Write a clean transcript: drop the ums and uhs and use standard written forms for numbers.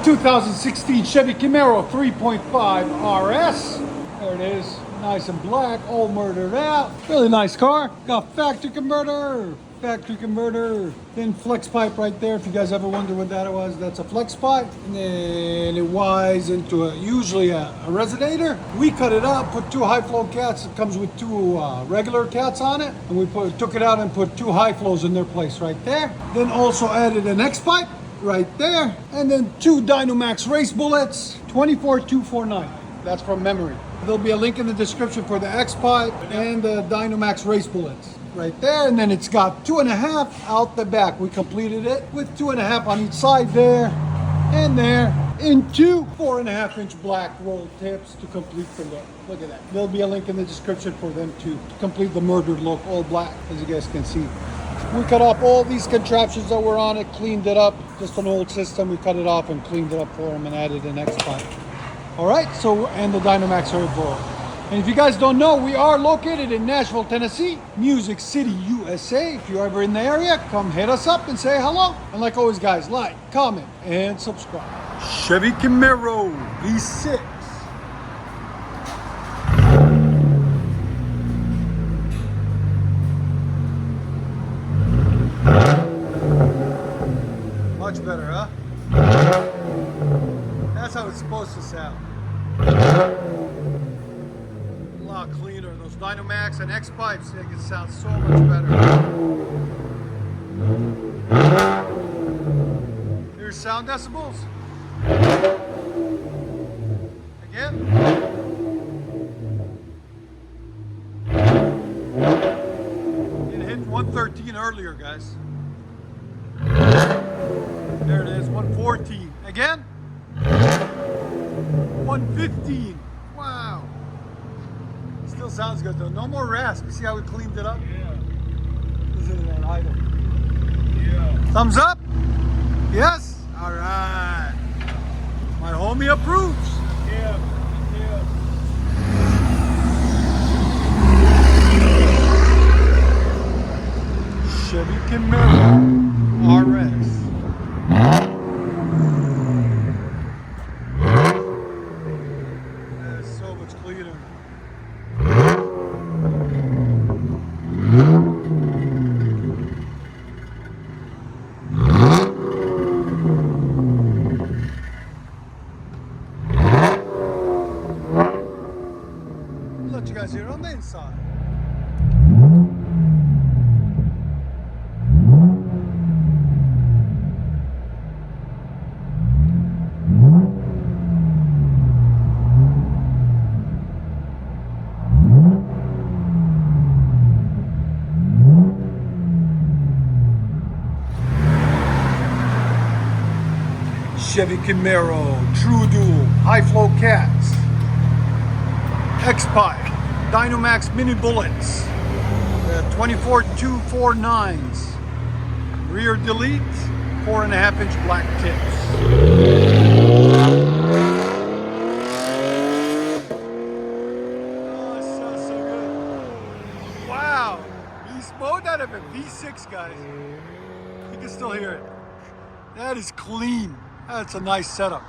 2016 Chevy Camaro 3.5 RS. There it is, nice and black, all murdered out. Really nice car. Got factory converter. Then flex pipe right there. If you guys ever wonder what that was, that's a flex pipe. And then it wires into usually a resonator. We cut it up, put two high flow cats. It comes with two regular cats on it. And we took it out and put two high flows in their place right there. Then also added an X pipe right there. And then two DYNOMAX race bullets, 24249. That's from memory. There'll be a link in the description for the X pipe and the DYNOMAX race bullets right there. And then it's got 2.5 out the back. We completed it with 2.5 on each side there and there, into 4.5-inch black roll tips to complete the look. Look at that. There'll be a link in the description for them to complete the murdered look, all black, as you guys can see. We cut off all these contraptions that were on it, cleaned it up. Just an old system. We cut it off and cleaned it up for them and added an X pipe. All right, so, and the DYNOMAX air blower. And if you guys don't know, we are located in Nashville, Tennessee, Music City, USA. If you're ever in the area, come hit us up and say hello. And like always, guys, like, comment, and subscribe. Chevy Camaro V6. Much better, huh? That's how it's supposed to sound. A lot cleaner. Those DYNOMAX and X pipes make it sound so much better. Here's sound decibels. Again. It hit 113 earlier, guys. There it is, 114. Again. 115. Wow. Still sounds good though. No more rasp. You see how we cleaned it up? Yeah. Isn't it idle? Yeah. Thumbs up? Yes? Alright. My homie approves. Yeah. Yeah. Chevy Camaro RS. Let you guys hear it on the inside. Chevy Camaro, True Dual, High Flow Cats, X-Pipe, DYNOMAX Mini Bullets, 24249s, rear delete, 4.5-inch black tips. Oh, it sounds so good. Wow, beast mode out of a V6, guys. You can still hear it. That is clean. That's a nice setup.